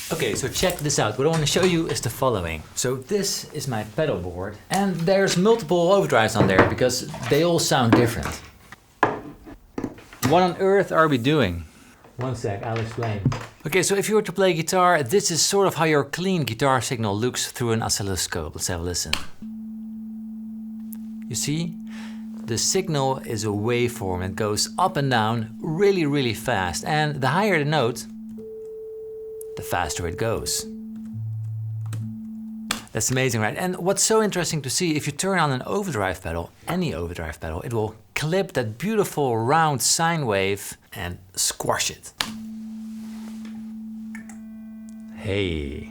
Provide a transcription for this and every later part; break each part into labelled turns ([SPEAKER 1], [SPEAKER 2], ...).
[SPEAKER 1] Okay, so check this out. What I want to show you is the following. So this is my pedal board, and there's multiple overdrives on there because they all sound different. What on earth are we doing? One sec, I'll explain. Okay, so if you were to play guitar, this is sort of how your clean guitar signal looks through an oscilloscope. Let's have a listen. You see? The signal is a waveform. It goes up and down really, really fast. And the higher the note, the faster it goes. That's amazing, right? And what's so interesting to see, if you turn on an overdrive pedal, any overdrive pedal, it will clip that beautiful round sine wave and squash it. Hey.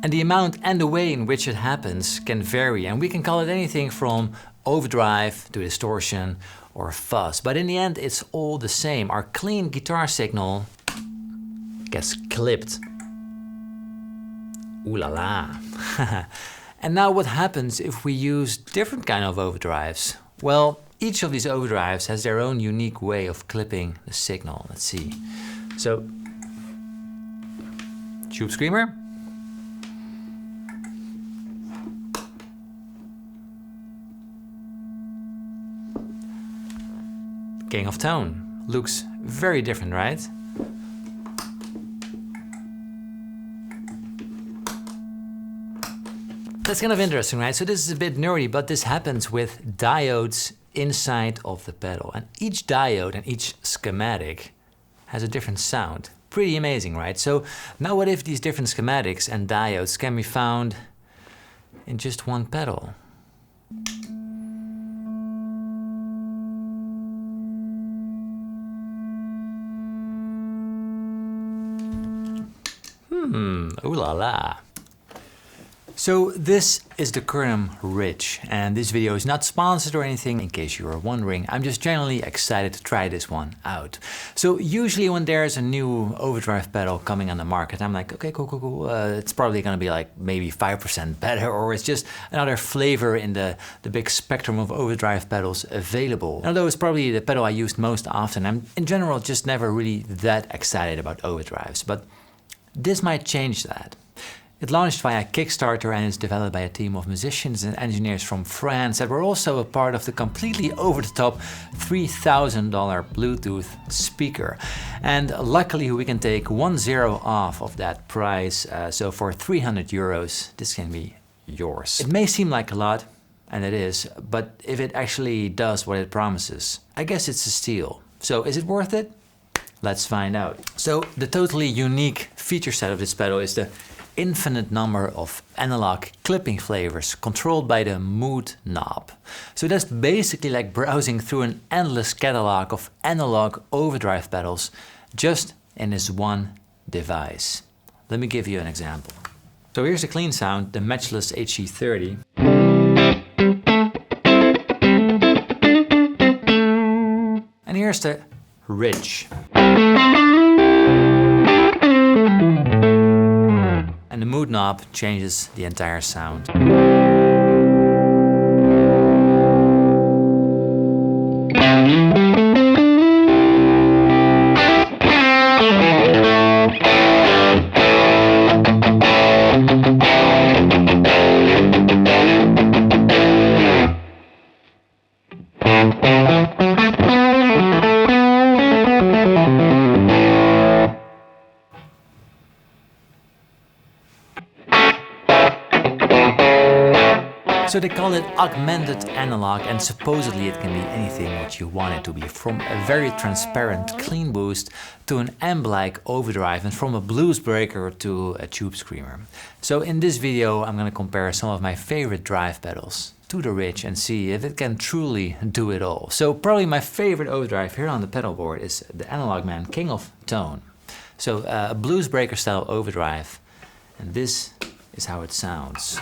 [SPEAKER 1] And the amount and the way in which it happens can vary, and we can call it anything from overdrive to distortion or fuzz. But in the end, it's all the same. Our clean guitar signal gets clipped. Ooh la la. And now what happens if we use different kind of overdrives? Well, each of these overdrives has their own unique way of clipping the signal. Let's see. So, Tubescreamer. King of Tone. Looks very different, right? That's kind of interesting, right? So this is a bit nerdy, but this happens with diodes inside of the pedal. And each diode and each schematic has a different sound. Pretty amazing, right? So now what if these different schematics and diodes can be found in just one pedal? Ooh la la. So this is the Kernom Ridge, and this video is not sponsored or anything, in case you were wondering. I'm just generally excited to try this one out. So usually when there's a new overdrive pedal coming on the market, I'm like, okay, cool. It's probably gonna be like maybe 5% better, or it's just another flavor in the big spectrum of overdrive pedals available. Although it's probably the pedal I used most often, I'm in general just never really that excited about overdrives, but this might change that. It launched via Kickstarter and is developed by a team of musicians and engineers from France that were also a part of the completely over-the-top $3,000 Bluetooth speaker. And luckily we can take 10 off of that price, so for 300 euros this can be yours. It may seem like a lot, and it is, but if it actually does what it promises, I guess it's a steal. So is it worth it? Let's find out. So the totally unique feature set of this pedal is the infinite number of analog clipping flavors controlled by the mood knob. So that's basically like browsing through an endless catalog of analog overdrive pedals just in this one device. Let me give you an example. So here's a clean sound, the Matchless HC30. And here's the Ridge. And the mood knob changes the entire sound. So they call it augmented analog, and supposedly it can be anything what you want it to be, from a very transparent clean boost to an amp-like overdrive, and from a blues breaker to a Tubescreamer. So in this video I'm going to compare some of my favorite drive pedals to the Ridge and see if it can truly do it all. So probably my favorite overdrive here on the pedal board is the Analogman King of Tone. So a blues breaker style overdrive, and this is how it sounds.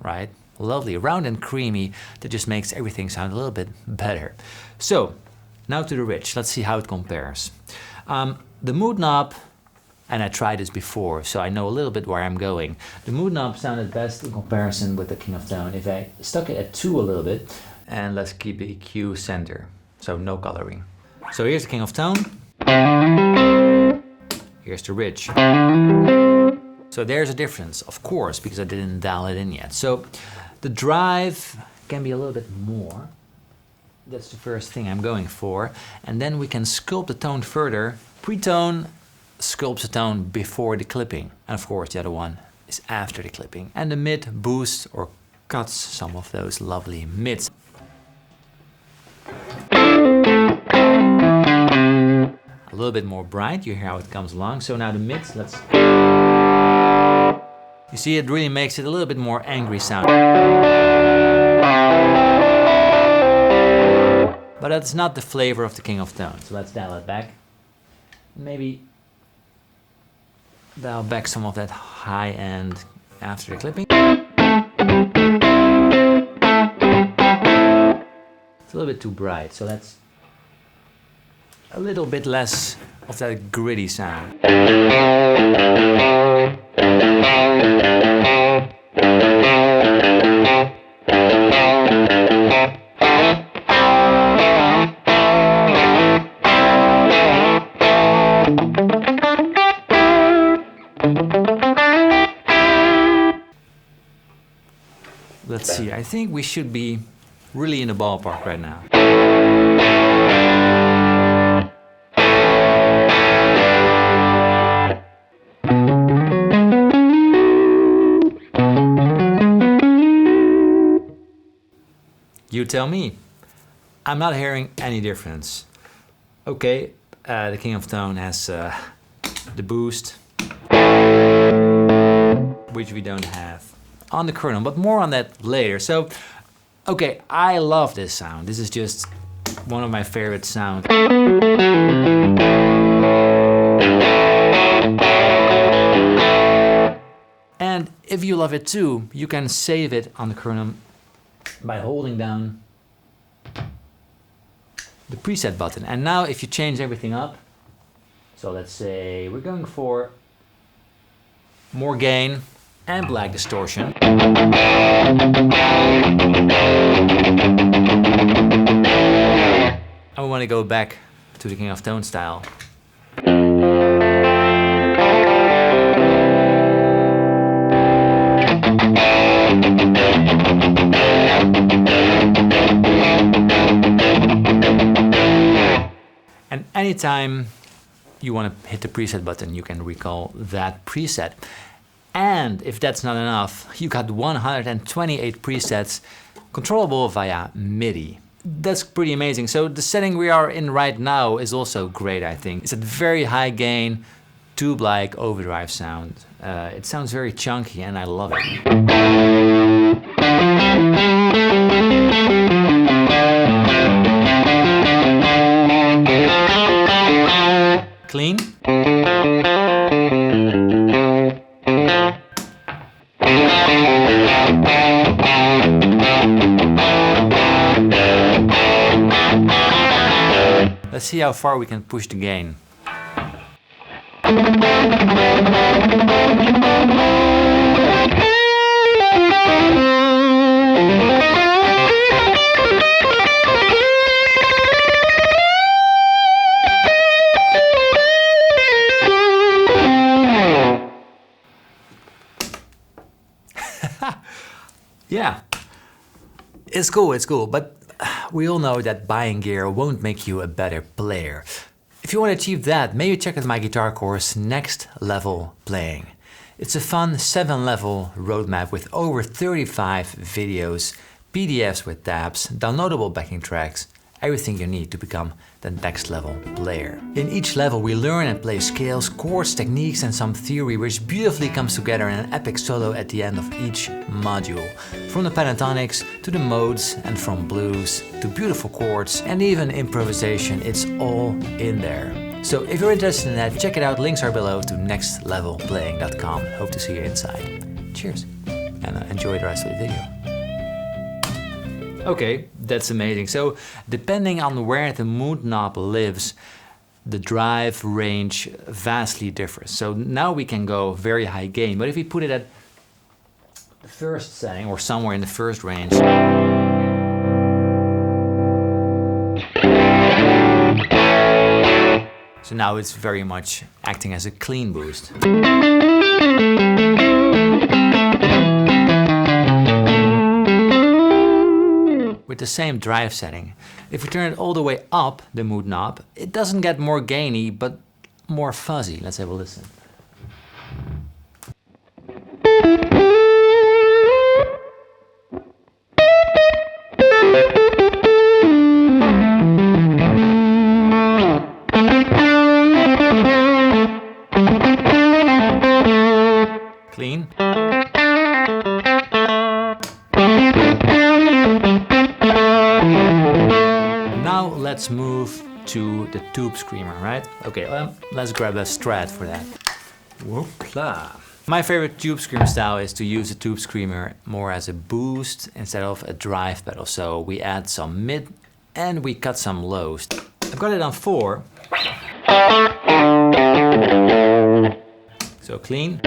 [SPEAKER 1] Right? Lovely, round and creamy, that just makes everything sound a little bit better. So, now to the Ridge, let's see how it compares. The mood knob, and I tried this before, so I know a little bit where I'm going. The mood knob sounded best in comparison with the King of Tone. If I stuck it at 2 a little bit, And let's keep the EQ center, so no coloring. So here's the King of Tone. Here's the Ridge. So there's a difference, of course, because I didn't dial it in yet. So the drive can be a little bit more. That's the first thing I'm going for. And then we can sculpt the tone further. Pre-tone sculpts the tone before the clipping. And of course the other one is after the clipping. And the mid boosts or cuts some of those lovely mids. A little bit more bright, you hear how it comes along. So now the mids, let's... You see, it really makes it a little bit more angry sound. But that's not the flavor of the King of Tone. So let's dial it back. Maybe dial back some of that high end after the clipping. It's a little bit too bright, so that's a little bit less of that gritty sound. Let's see, I think we should be really in the ballpark right now. You tell me. I'm not hearing any difference. Okay, the King of Tone has the boost, which we don't have on the Kernom, but more on that later. So, okay, I love this sound. This is just one of my favorite sounds. And if you love it too, you can save it on the Kernom by holding down the preset button. And now if you change everything up, so let's say we're going for more gain and black distortion. I want to go back to the King of Tone style. And anytime you want to hit the preset button, you can recall that preset. And if that's not enough, you got 128 presets controllable via MIDI. That's pretty amazing. So the setting we are in right now is also great, I think. It's a very high gain, tube-like overdrive sound. It sounds very chunky and I love it. Clean. Let's see how far we can push the gain. Yeah, it's cool, but we all know that buying gear won't make you a better player. If you want to achieve that, maybe check out my guitar course, Next Level Playing. It's a fun 7-level roadmap with over 35 videos, PDFs with tabs, downloadable backing tracks, everything you need to become the next level player. In each level we learn and play scales, chords, techniques and some theory which beautifully comes together in an epic solo at the end of each module. From the pentatonics to the modes and from blues to beautiful chords and even improvisation, it's all in there. So if you're interested in that, check it out, links are below to nextlevelplaying.com. Hope to see you inside. Cheers and enjoy the rest of the video. Okay, that's amazing. So depending on where the mood knob lives, the drive range vastly differs. So now we can go very high gain, but if we put it at the first setting or somewhere in the first range, So now it's very much acting as a clean boost. With the same drive setting. If we turn it all the way up, the mood knob, it doesn't get more gainy, but more fuzzy. Let's have a listen. Clean. Now let's move to the Tubescreamer, right? Okay, let's grab a Strat for that. Whoopla. My favorite Tubescreamer style is to use the Tubescreamer more as a boost instead of a drive pedal. So we add some mid and we cut some lows. I've got it on 4. So clean.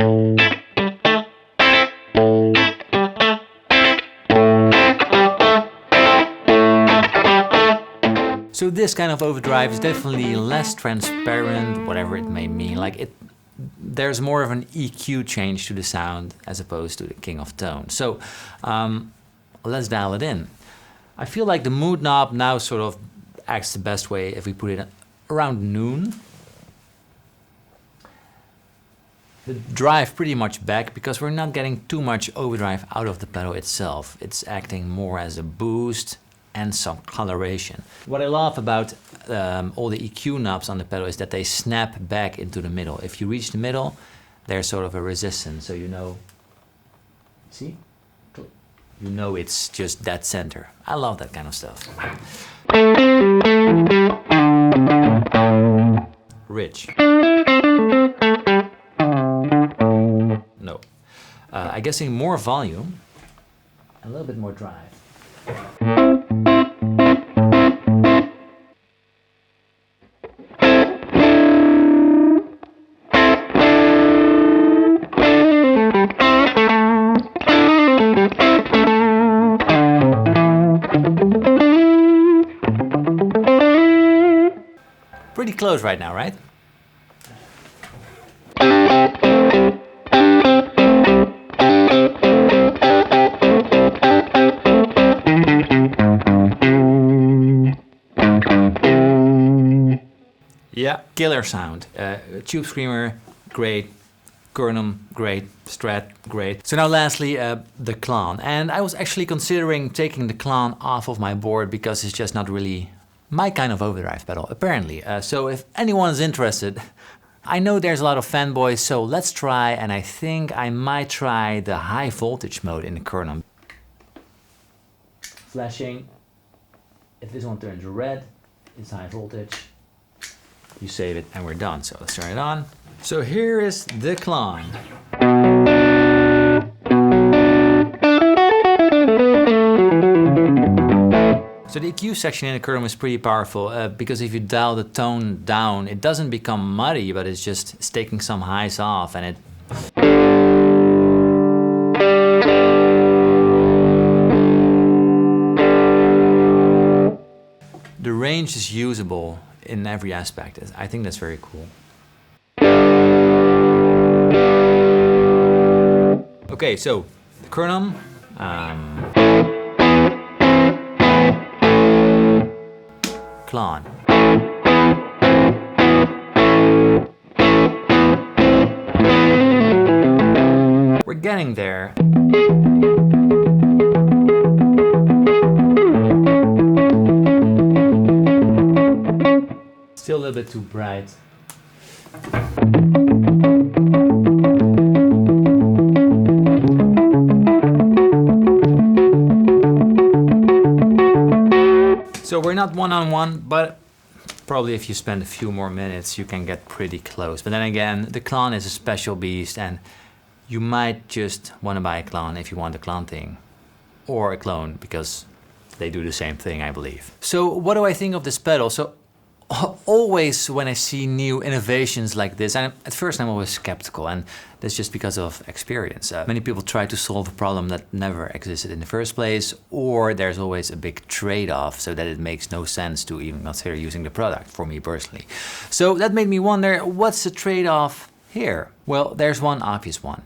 [SPEAKER 1] So this kind of overdrive is definitely less transparent, whatever it may mean. Like there's more of an EQ change to the sound as opposed to the king of tone. So let's dial it in. I feel like the mood knob now sort of acts the best way if we put it around noon. The drive pretty much back because we're not getting too much overdrive out of the pedal itself. It's acting more as a boost and some coloration. What I love about all the EQ knobs on the pedal is that they snap back into the middle. If you reach the middle, there's sort of a resistance, so you know, see? You know it's just dead center. I love that kind of stuff. Ridge. No. I'm guessing more volume, a little bit more drive. Pretty close right now, right? Yeah, killer sound. Tubescreamer, great. Kernom, great. Strat, great. So now lastly, the Klon. And I was actually considering taking the Klon off of my board because it's just not really my kind of overdrive pedal, apparently. So if anyone's interested, I know there's a lot of fanboys, so let's try, and I think I might try the high voltage mode in the Kernom. Flashing. If this one turns red, it's high voltage. You save it and we're done. So let's turn it on. So here is the Klon. So the EQ section in the Kernom is pretty powerful because if you dial the tone down, it doesn't become muddy, but it's just taking some highs off and it... The range is usable in every aspect. I think that's very cool. Okay, so the Kernom. Klon. We're getting there. Still a little bit too bright. So we're not one-on-one, but probably if you spend a few more minutes, you can get pretty close. But then again, the Klon is a special beast, and you might just want to buy a Klon if you want a Klon thing, or a clone, because they do the same thing, I believe. So what do I think of this pedal? So Always when I see new innovations like this, and at first I'm always skeptical, and that's just because of experience. Many people try to solve a problem that never existed in the first place, or there's always a big trade-off so that it makes no sense to even consider using the product, for me personally. So that made me wonder, what's the trade-off here? Well, there's one obvious one.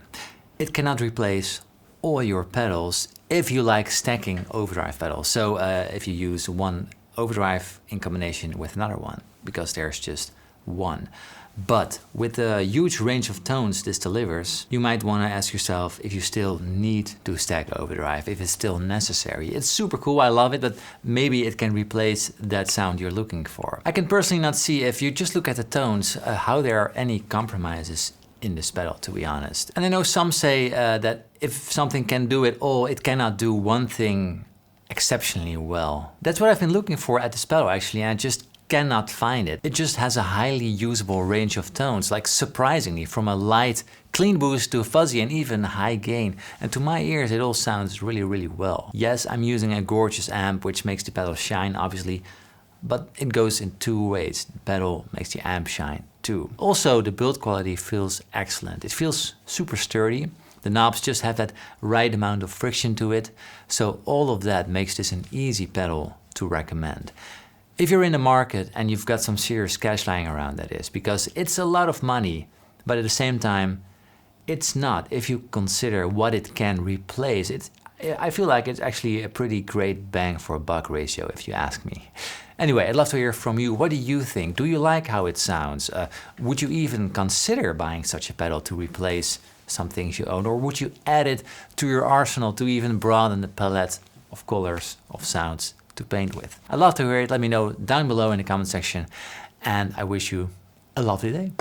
[SPEAKER 1] It cannot replace all your pedals if you like stacking overdrive pedals. So if you use one overdrive in combination with another one, because there's just one. But with the huge range of tones this delivers, you might want to ask yourself if you still need to stack overdrive, if it's still necessary. It's super cool, I love it, but maybe it can replace that sound you're looking for. I can personally not see, if you just look at the tones, how there are any compromises in this pedal, to be honest. And I know some say that if something can do it all, it cannot do one thing exceptionally well. That's what I've been looking for at this pedal actually, and I just cannot find it. It just has a highly usable range of tones, like surprisingly, from a light clean boost to fuzzy and even high gain. And to my ears it all sounds really well. Yes, I'm using a gorgeous amp which makes the pedal shine obviously, but it goes in two ways. The pedal makes the amp shine too. Also, the build quality feels excellent. It feels super sturdy. The knobs just have that right amount of friction to it. So all of that makes this an easy pedal to recommend. If you're in the market and you've got some serious cash lying around, that is, because it's a lot of money, but at the same time, it's not. If you consider what it can replace, I feel like it's actually a pretty great bang for a buck ratio, if you ask me. Anyway, I'd love to hear from you. What do you think? Do you like how it sounds? Would you even consider buying such a pedal to replace some things you own, or would you add it to your arsenal to even broaden the palette of colors, of sounds to paint with? I'd love to hear it. Let me know down below in the comment section, and I wish you a lovely day.